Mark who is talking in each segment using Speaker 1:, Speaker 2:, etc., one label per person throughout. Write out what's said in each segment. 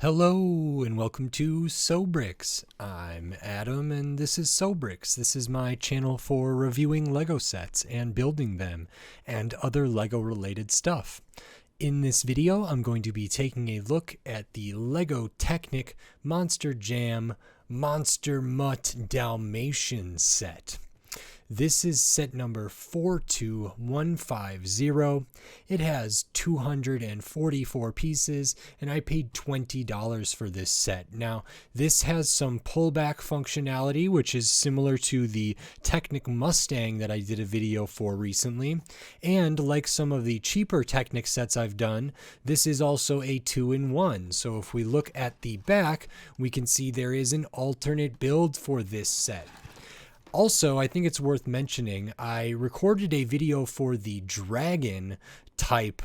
Speaker 1: Hello and welcome to Sobrix. I'm Adam and this is Sobrix. This is my channel for reviewing Lego sets and building them and other Lego related stuff. In this video, I'm going to be taking a look at the Lego Technic Monster Jam Monster Mutt Dalmatian set. This is set number 42150. It has 244 pieces, and I paid $20 for this set. Now, this has some pullback functionality, which is similar to the Technic Mustang that I did a video for recently. And like some of the cheaper Technic sets I've done, this is also a 2-in-1. So if we look at the back, we can see there is an alternate build for this set. Also, I think it's worth mentioning, I recorded a video for the Dragon type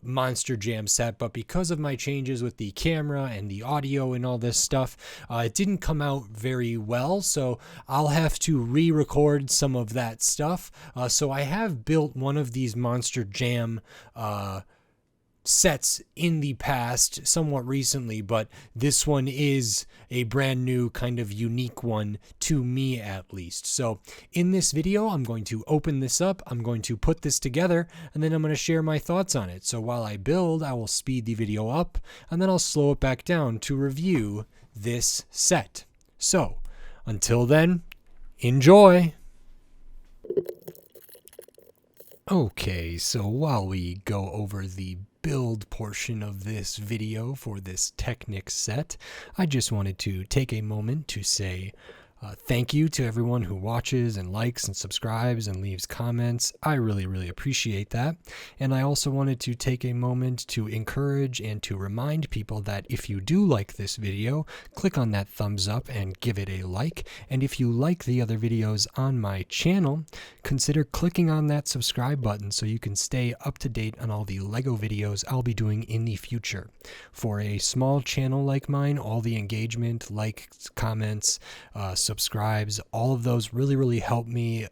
Speaker 1: Monster Jam set, but because of my changes with the camera and the audio and all this stuff, it didn't come out very well, so I'll have to re-record some of that stuff. So I have built one of these Monster Jam sets in the past, somewhat recently, but this one is a brand new kind of unique one to me at least. So in this video, I'm going to open this up, I'm going to put this together, and then I'm going to share my thoughts on it. So while I build, I will speed the video up, and then I'll slow it back down to review this set. So until then, enjoy! Okay, so while we go over the build portion of this video for this Technic set, I just wanted to take a moment to say thank you to everyone who watches and likes and subscribes and leaves comments. I really appreciate that. And I also wanted to take a moment to encourage and to remind people that if you do like this video, click on that thumbs up and give it a like. And if you like the other videos on my channel, consider clicking on that subscribe button so you can stay up to date on all the Lego videos I'll be doing in the future. For a small channel like mine, all the engagement, likes, comments, subscribes, all of those really help me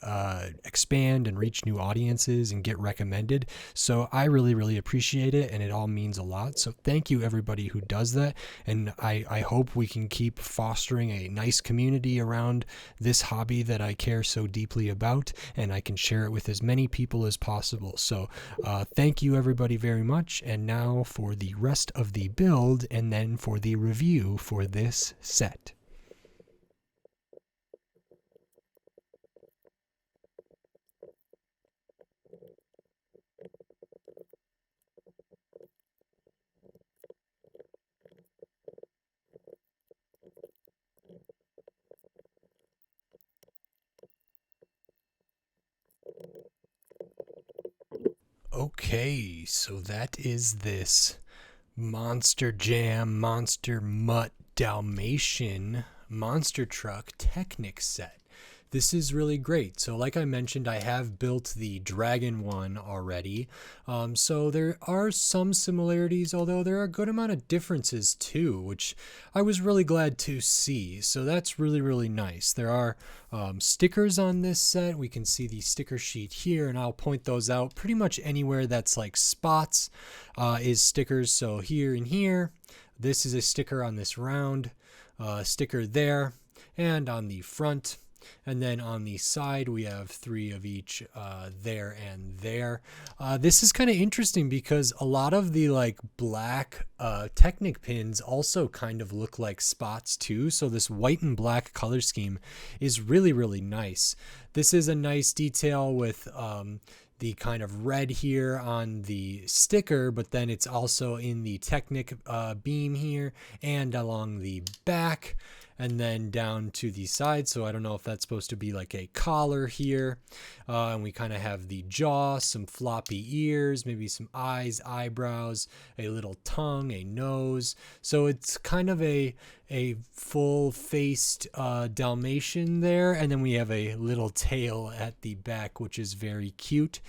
Speaker 1: expand and reach new audiences and get recommended. So I really appreciate it, and it all means a lot. So thank you everybody who does that, and I hope we can keep fostering a nice community around this hobby that I care so deeply about, and I can share it with as many people as possible. So thank you everybody very much, and now for the rest of the build and then for the review for this set. Okay, so that is this Monster Jam Monster Mutt Dalmatian Monster Truck Technic set. This is really great. So like I mentioned, I have built the Dragon one already. So there are some similarities, although there are a good amount of differences too, which I was really glad to see. So that's really nice. There are stickers on this set. We can see the sticker sheet here, and I'll point those out. Pretty much anywhere that's like spots is stickers. So here and here, this is a sticker on this round, sticker there, and on the front. And then on the side, we have 3 of each there and there. This is kind of interesting because a lot of the like black Technic pins also kind of look like spots too. So this white and black color scheme is really nice. This is a nice detail with the kind of red here on the sticker, but then it's also in the Technic beam here and along the back, and then down to the side. So I don't know if that's supposed to be like a collar here. And we kind of have the jaw, some floppy ears, maybe some eyes, eyebrows, a little tongue, a nose. So it's kind of a full-faced Dalmatian there. And then we have a little tail at the back, which is very cute.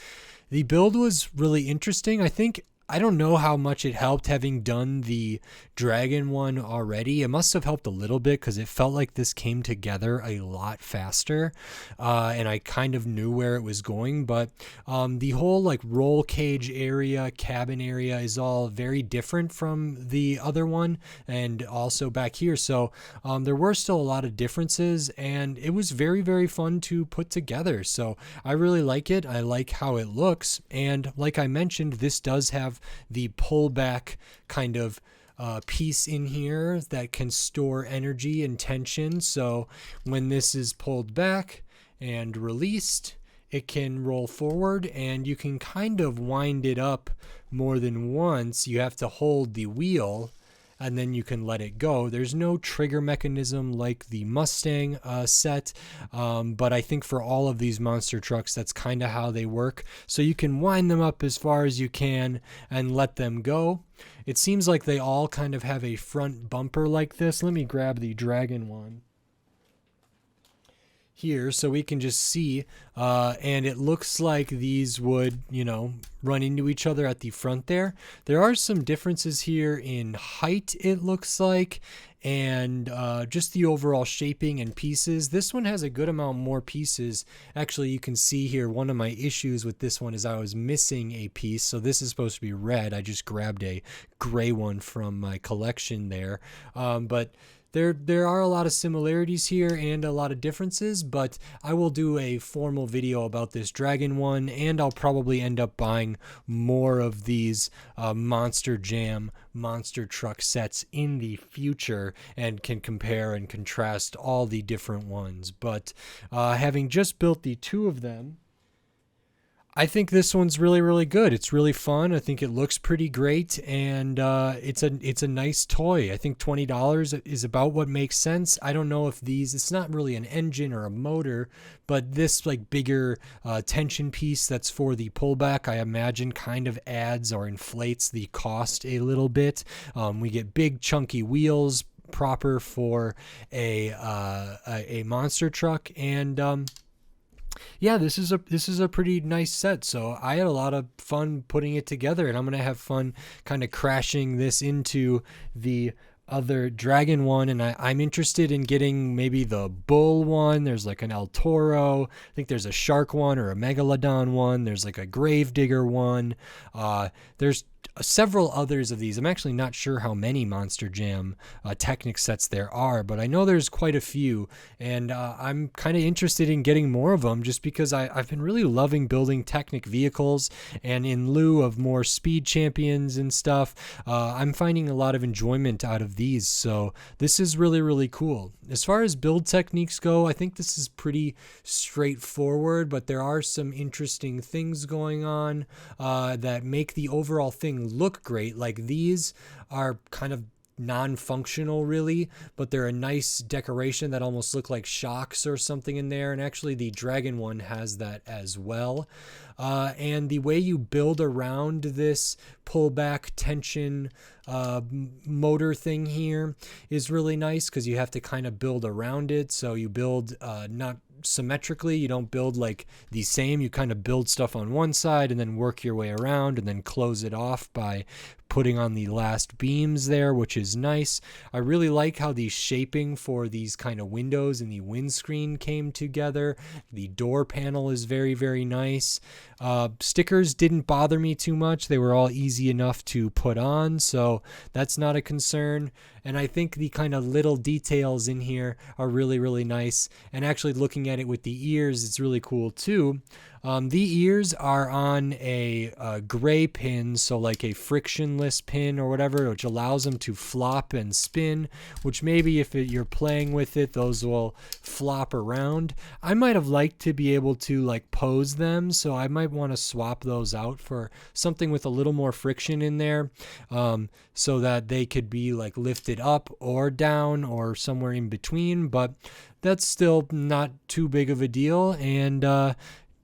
Speaker 1: The build was really interesting. I think I don't know how much it helped having done the dragon one already. It must have helped a little bit because it felt like this came together a lot faster, and I kind of knew where it was going. But the whole like roll cage area, cabin area is all very different from the other one, and also back here. So there were still a lot of differences, and it was very, very fun to put together. So I really like it. I like how it looks, and like I mentioned, this does have the pullback kind of piece in here that can store energy and tension. So when this is pulled back and released, it can roll forward, and you can kind of wind it up more than once. You have to hold the wheel and then you can let it go. There's no trigger mechanism like the Mustang set, but I think for all of these monster trucks, that's kind of how they work. So you can wind them up as far as you can and let them go. It seems like they all kind of have a front bumper like this. Let me grab the Dragon one here so we can just see, and it looks like these would, run into each other at the front there. There are some differences here in height, it looks like, and just the overall shaping and pieces. This one has a good amount more pieces. Actually, you can see here, one of my issues with this one is I was missing a piece. So this is supposed to be red. I just grabbed a gray one from my collection there. But there are a lot of similarities here and a lot of differences, but I will do a formal video about this Dragon one, and I'll probably end up buying more of these Monster Jam monster truck sets in the future and can compare and contrast all the different ones. But having just built the two of them, I think this one's really, really good. It's really fun. I think it looks pretty great, and it's a nice toy. I think $20 is about what makes sense. I don't know if these, it's not really an engine or a motor, but this like bigger tension piece that's for the pullback, I imagine kind of adds or inflates the cost a little bit. We get big chunky wheels proper for a monster truck, and yeah, this is a pretty nice set. So I had a lot of fun putting it together, and I'm gonna have fun kind of crashing this into the other Dragon one. And I'm interested in getting maybe the Bull one. There's like an El Toro. I think there's a Shark one or a Megalodon one. There's like a Gravedigger one. There's several others of these. I'm actually not sure how many Monster Jam Technic sets there are, but I know there's quite a few, and I'm kind of interested in getting more of them just because I've been really loving building Technic vehicles, and in lieu of more speed champions and stuff, I'm finding a lot of enjoyment out of these, so this is really, really cool. As far as build techniques go, I think this is pretty straightforward, but there are some interesting things going on that make the overall thing look great. Like these are kind of non-functional really, but they're a nice decoration that almost look like shocks or something in there, and actually the Dragon one has that as well. And the way you build around this pullback tension motor thing here is really nice because you have to kind of build around it. So you build not symmetrically, you don't build like the same, you kind of build stuff on one side and then work your way around and then close it off by putting on the last beams there, which is nice. I really like how the shaping for these kind of windows and the windscreen came together. The door panel is very, very nice. Stickers didn't bother me too much. They were all easy enough to put on, so that's not a concern. And I think the kind of little details in here are really, really nice. And actually looking at it with the ears, it's really cool too. The ears are on a gray pin, so like a frictionless pin or whatever, which allows them to flop and spin, which maybe if you're playing with it, those will flop around. I might have liked to be able to like pose them, so I might want to swap those out for something with a little more friction in there, so that they could be like lifted up or down or somewhere in between, but that's still not too big of a deal. And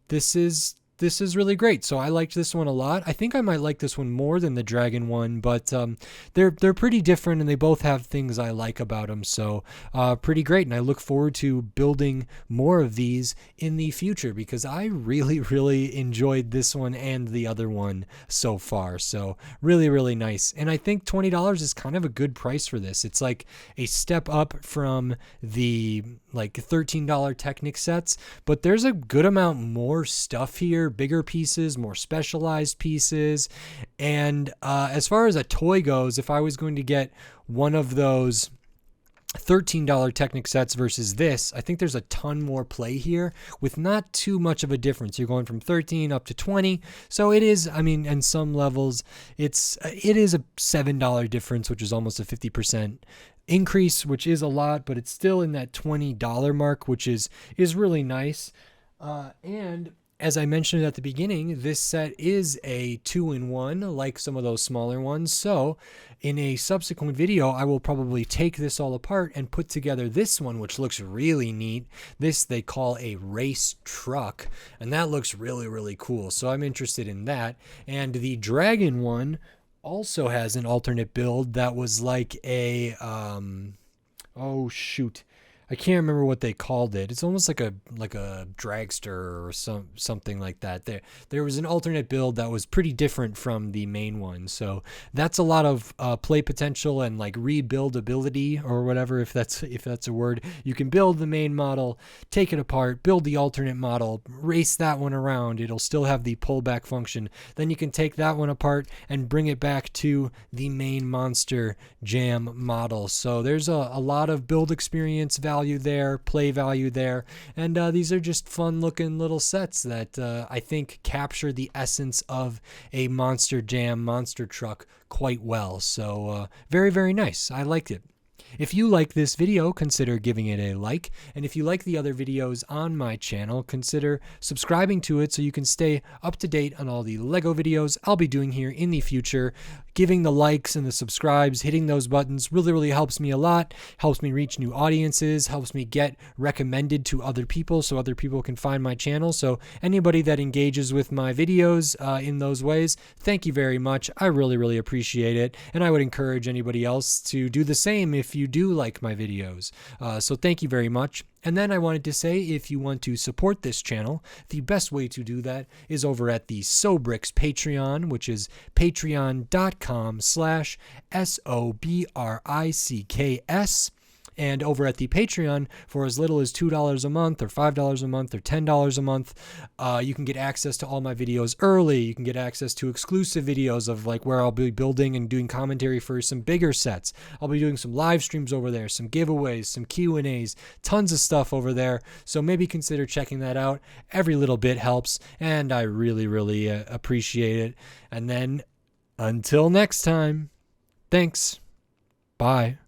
Speaker 1: this is this is really great. So I liked this one a lot. I think I might like this one more than the dragon one, but they're pretty different, and they both have things I like about them. So pretty great, and I look forward to building more of these in the future because I really enjoyed this one and the other one so far. So really nice, and I think $20 is kind of a good price for this. It's like a step up from the like $13 Technic sets, but there's a good amount more stuff here, bigger pieces, more specialized pieces. And as far as a toy goes, if I was going to get one of those $13 Technic sets versus this, I think there's a ton more play here with not too much of a difference. You're going from 13 up to 20. So it is, I mean, in some levels, it is a $7 difference, which is almost a 50% increase, which is a lot, but it's still in that $20 mark, which is really nice. And as I mentioned at the beginning, this set is a 2-in-1 like some of those smaller ones. So in a subsequent video, I will probably take this all apart and put together this one, which looks really neat. This they call a race truck, and that looks really cool. So I'm interested in that. And the dragon one also has an alternate build that was like a, oh shoot, I can't remember what they called it. It's almost like a dragster or something like that. There was an alternate build that was pretty different from the main one. So that's a lot of play potential and like rebuildability or whatever, if that's a word. You can build the main model, take it apart, build the alternate model, race that one around. It'll still have the pullback function. Then you can take that one apart and bring it back to the main Monster Jam model. So there's a lot of build experience value there, play value there, and these are just fun looking little sets that I think capture the essence of a Monster Jam monster truck quite well. So very nice. I liked it. If you like this video, consider giving it a like, and if you like the other videos on my channel, consider subscribing to it so you can stay up to date on all the LEGO videos I'll be doing here in the future. Giving the likes and the subscribes, hitting those buttons really helps me a lot, helps me reach new audiences, helps me get recommended to other people so other people can find my channel. So anybody that engages with my videos in those ways, thank you very much. I really appreciate it, and I would encourage anybody else to do the same if you do like my videos. So thank you very much. And then I wanted to say, if you want to support this channel, the best way to do that is over at the Sobricks Patreon, which is patreon.com/SOBRICKS. And over at the Patreon, for as little as $2 a month or $5 a month or $10 a month, you can get access to all my videos early. You can get access to exclusive videos of like where I'll be building and doing commentary for some bigger sets. I'll be doing some live streams over there, some giveaways, some Q&As, tons of stuff over there. So maybe consider checking that out. Every little bit helps, and I really appreciate it. And then until next time, thanks. Bye.